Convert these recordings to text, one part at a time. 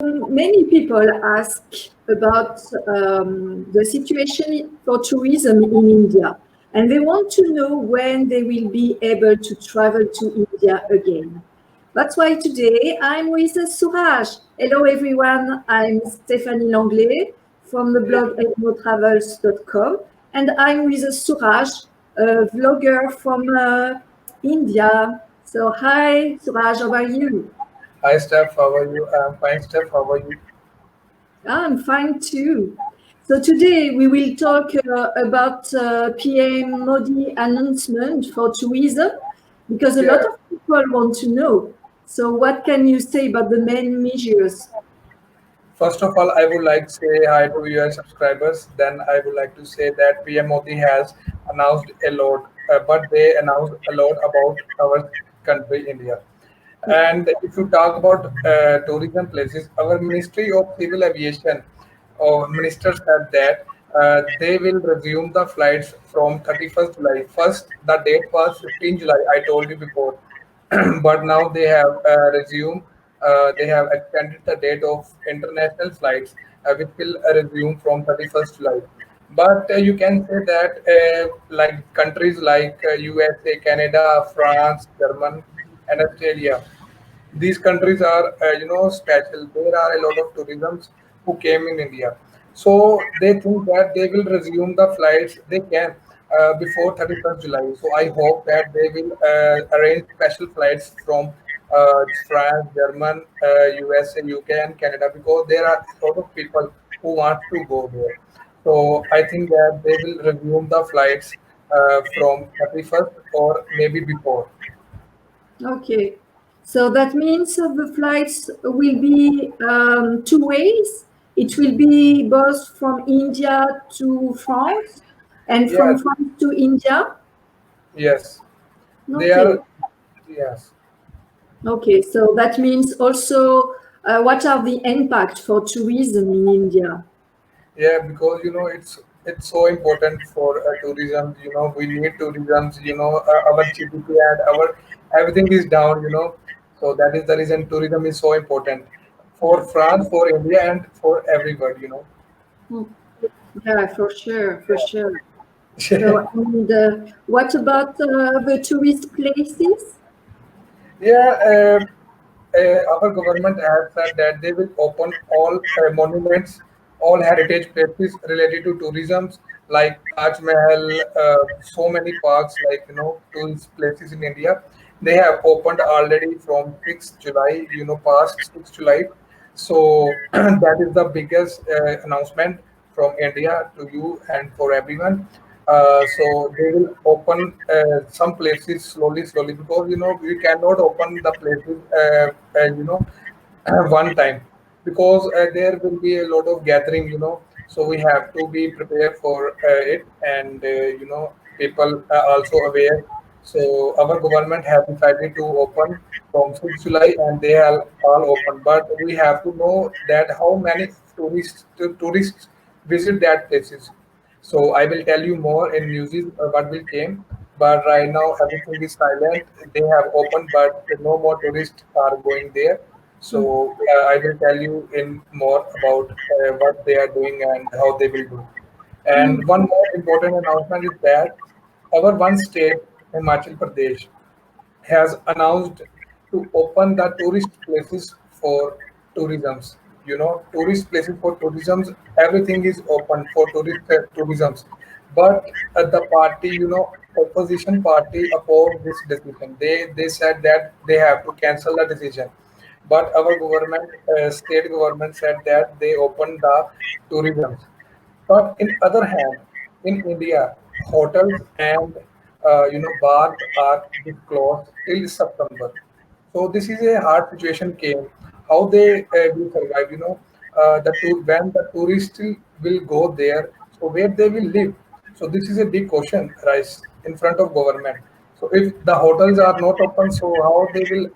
Many people ask about the situation for tourism in India, and they want to know when they will be able to travel to India again. That's why today I'm with Suraj. Hello, everyone. I'm Stéphanie Langlais from the blog ethnotravels.com, and I'm with Suraj, a vlogger from India. So, hi, Suraj, how are you? Hi Steph, how are you? I'm fine, Steph. How are you? I'm fine too. So today we will talk about PM Modi announcement for tourism because a lot Yeah. of people want to know. So what can you say about the main measures? First of all, I would like to say hi to your subscribers. Then I would like to say that PM Modi has announced a lot, but they announced a lot about our country, India. Yeah. And if you talk about tourism places, our Ministry of Civil Aviation or minister said that they will resume the flights from 31st July. First, the date was 15 July, I told you before. But now they have resumed, they have extended the date of international flights, which will resume from 31st July. But you can say that like countries like USA, Canada, France, Germany, and Australia, these countries are special. There are a lot of tourisms who came in India, so they think that they will resume the flights they can before 31st July. So I hope that they will arrange special flights from France, German, USA, UK, and Canada, because there are a lot of people who want to go there. So I think that they will resume the flights from 31st or maybe before. Okay. So that means the flights will be two ways. It will be both from India to France and from Yes, France to India. yes, they Okay. are. Yes. Okay, so that means also what are the impact for tourism in India? Yeah, because it's so important for tourism. We need tourism. Our GDP and our everything is down. So that is the reason tourism is so important for France, for India, and for everybody. Hmm. Yeah, for sure, for sure. Yeah. So, and what about the tourist places? Yeah, our government has said that they will open all monuments, all heritage places related to tourism, like Taj Mahal, so many parks, like tourist places in India. They have opened already from 6th July, past 6th July. So that is the biggest announcement from India to you and for everyone. So they will open some places slowly, slowly, because we cannot open the places one time, because there will be a lot of gathering. So we have to be prepared for it, and people are also aware. So our government has decided to open from 6th July, and they are all open. But we have to know that how many tourists visit that places. So I will tell you more in news what will came. But right now everything is silent. They have opened, but no more tourists are going there. Hmm. So I will tell you in more about what they are doing and how they will do. Hmm. And one more important announcement is that our one state, Himachal Pradesh, has announced to open the tourist places for tourisms. Tourist places for tourisms, everything is open for tourisms. But the party, opposition party opposed this decision. They said that they have to cancel the decision. But our government, state government, said that they opened the tourism. But in other hand, in India, hotels and bars are closed till September. So this is a hard situation came. How they will survive? When the tourists will go there, so where they will live. So this is a big question, rise in front of government. So if the hotels are not open, so how they will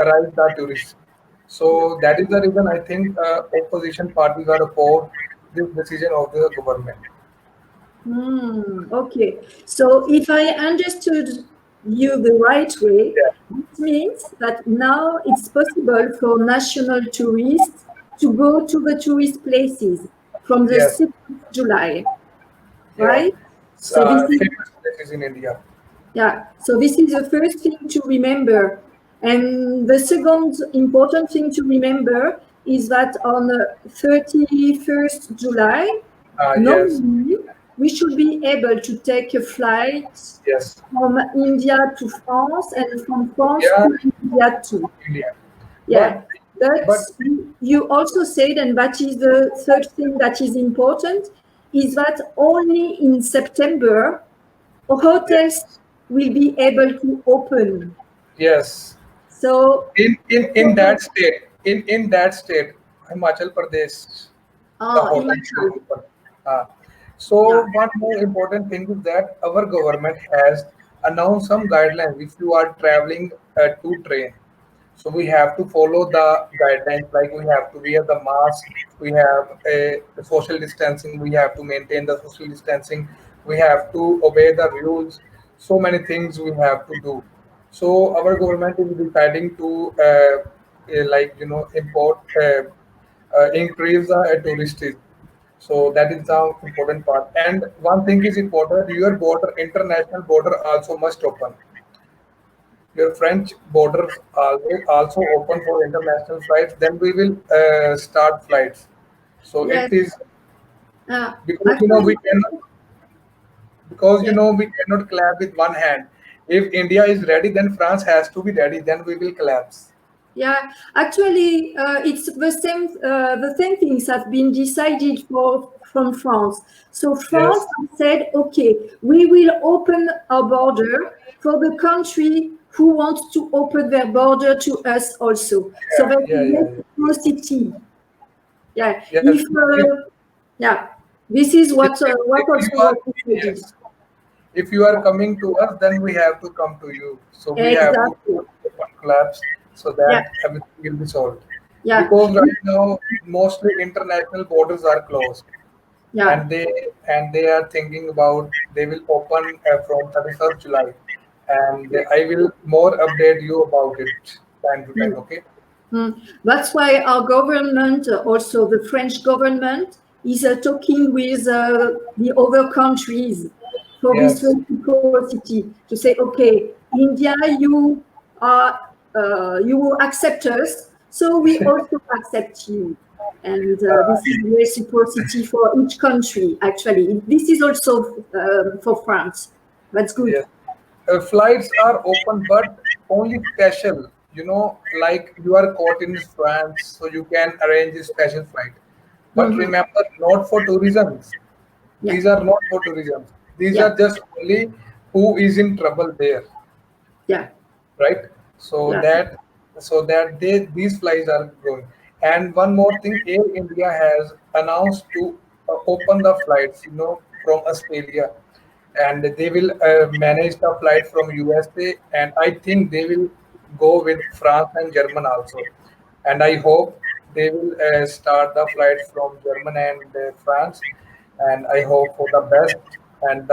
arrive the tourists? So that is the reason I think opposition parties are opposed this decision of the government. Hmm. Okay. So if I understood you the right way, Yeah. it means that now it's possible for national tourists to go to the tourist places from the Yes. 6th of July, Yeah. right? So this is Famous places in India. yeah. So this is the first thing to remember. And the second important thing to remember is that on the 31st July, Yes. normally we should be able to take a flight Yes. from India to France and from France Yeah. to India too. India. Yeah. But But but you also said, and that is the third thing that is important, is that only in September hotels yes. will be able to open. Yes. So, In that state, in that state, Himachal Pradesh, the hotel Himachal, will open. Uh, so yeah, one more important thing is that our government has announced some guidelines if you are traveling to train. So we have to follow the guidelines, like we have to wear the mask, we have a social distancing, we have to maintain the social distancing, we have to obey the rules. So many things we have to do. So our government is deciding to like import increase the tourism. So that is the important part. And one thing is important: your border, international border, also must open. Your French borders always also open for international flights. Then we will start flights. So yes. it is because Actually, yes. we cannot clap with one hand. If India is ready, then France has to be ready. Then we will collapse. Yeah, actually, it's the same things have been decided for from France. So France Yes. has said, okay, we will open our border for the country who wants to open their border to us also. So Yeah. that Yeah. Yeah. Yeah. reciprocity. Yeah, Yes. if yeah, this is If, what if you also are was decided. yes, if you are Yeah, coming to us, then we have to come to you. So we have to exactly. open collapse so Yeah, that everything will be solved. yeah, Because right now mostly international borders are closed, yeah. and they are thinking about they will open from 31st July, and I will more update you about it time to time. Mm. Okay. That's why our government, also the French government, is talking with the other countries for this Yes. reciprocity to say, okay, India, you will accept us, so we also accept you. And this is reciprocity for each country, actually. This is also for France. That's good. Yes. Flights are open, but only special. Like you are caught in France, so you can arrange a special flight. But Hmm. remember, not for tourism. Yeah, These are not for tourism. These yeah, are just only who is in trouble there, yeah, right? So yeah. that these flights are going. And one more thing, Air India has announced to open the flights, from Australia, and they will manage the flight from USA, and I think they will go with France and German also. And I hope they will start the flights from German and France, and I hope for the best. And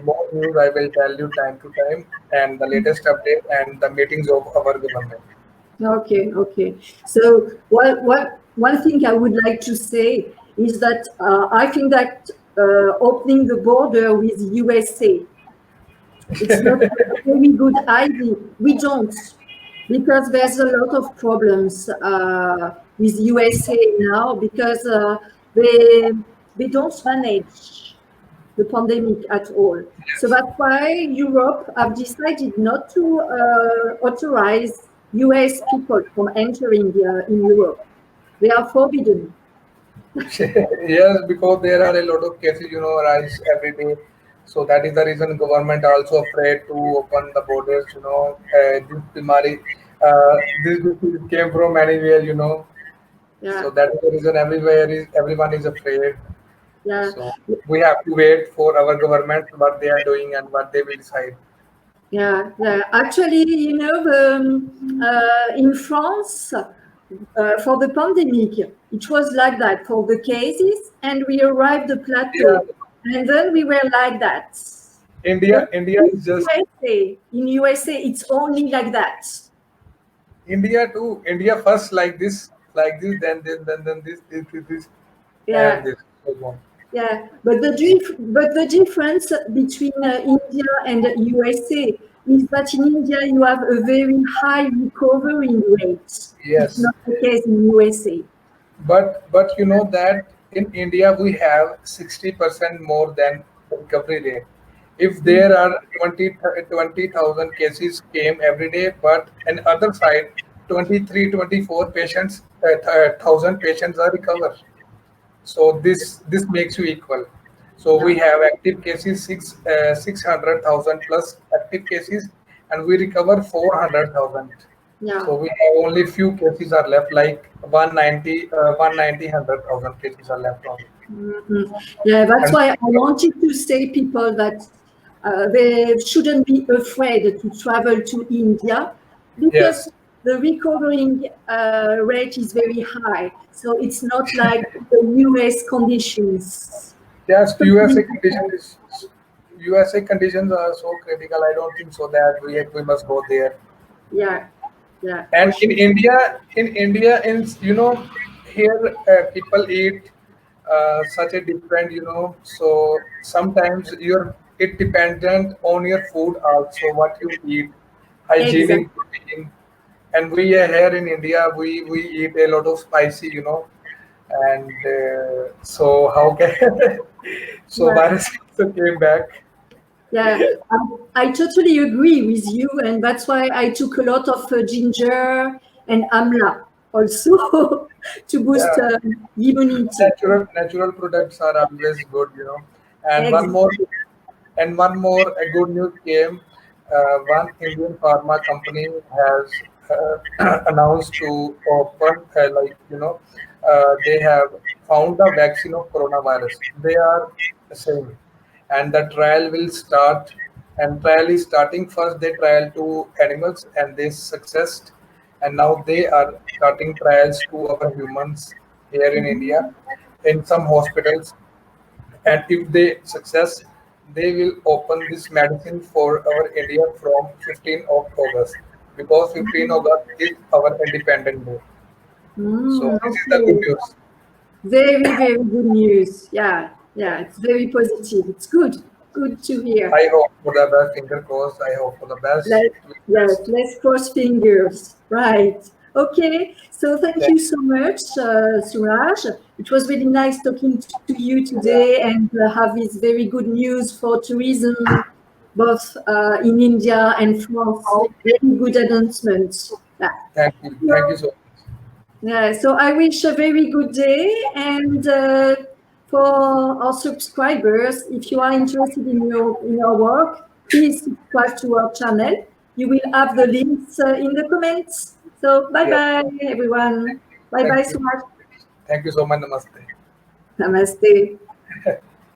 more news I will tell you time to time, and the latest update and the meetings of our government. Okay, okay. So what one thing I would like to say is that I think that opening the border with USA, it's not a very good idea. We don't, because there's a lot of problems with USA now because they they don't manage the pandemic at all. So Yes. that's why Europe have decided not to authorize US people from entering in Europe. They are forbidden. Yes, because there are a lot of cases, arise every day. So that is the reason government also afraid to open the borders. This disease came from anywhere. So Yeah, that is the reason everyone is afraid. yeah, So we have to wait for our government what they are doing and what they will decide. yeah, yeah. Actually, in France, for the pandemic, it was like that for the cases, and we arrived the Yeah, plateau, and then we were like that. But India is just In USA, it's only like that. India too. India first like this like this, then this, Yeah. and this. So on. Yeah, but the difference between India and USA is that in India you have a very high recovery rate. It's Yes, not the case in USA. but you know that in India we have 60% more than recovery rate. If Mm. there are 20,000 cases came every day, but on other side 23, 24 patients, 1,000 patients are recovered. So this makes you equal. So Yeah, we have active cases 600,000 plus active cases, and we recover 400,000. yeah. So we have only few cases are left, like 190, 190, cases are left only. Mhm. Yeah, that's And why I wanted to say people that they shouldn't be afraid to travel to India because yes, the recovering rate is very high. So it's not like the US conditions. yes, USA conditions are so critical. I don't think so that we must go there. Yeah, yeah, for And in sure. India, in here people eat such a different, So sometimes it dependent on your food also, what you eat, Exactly. hygienic protein. And we here in India, we eat a lot of spicy, and so how can so Yeah, virus also came back. yeah. I totally agree with you, and that's why I took a lot of ginger and amla also to boost Yeah. immunity. Natural products are always good, And Exactly. one more a good news came. One Indian pharma company has announced to open, they have found the vaccine of coronavirus. They are saying, and the trial will start. And trial is starting first. They trial to animals, and they successed, and now they are starting trials to our humans here in India in some hospitals. And if they success, they will open this medicine for our India from 15th of August, because 15th August is our Independent Day. So this is the good Okay. news. Very, very good news. Yeah, yeah. It's very positive. It's good. Good to hear. I hope for the best. Finger crossed. I hope for the best. Let, It will yes, best. let's cross fingers. Right. Okay. So thank Thank you so much, Suraj. It was really nice talking to you Yeah. today and have this very good news for tourism, both in India and France. Very good announcements. Yeah. Thank you. Thank you So, so much. yeah, so I wish a very good day. And for our subscribers, if you are interested in your work, please subscribe to our channel. You will have the links in the comments. So bye Yes. bye, everyone. Bye bye, Thank you. Sumat. Thank you so much. Namaste. Namaste.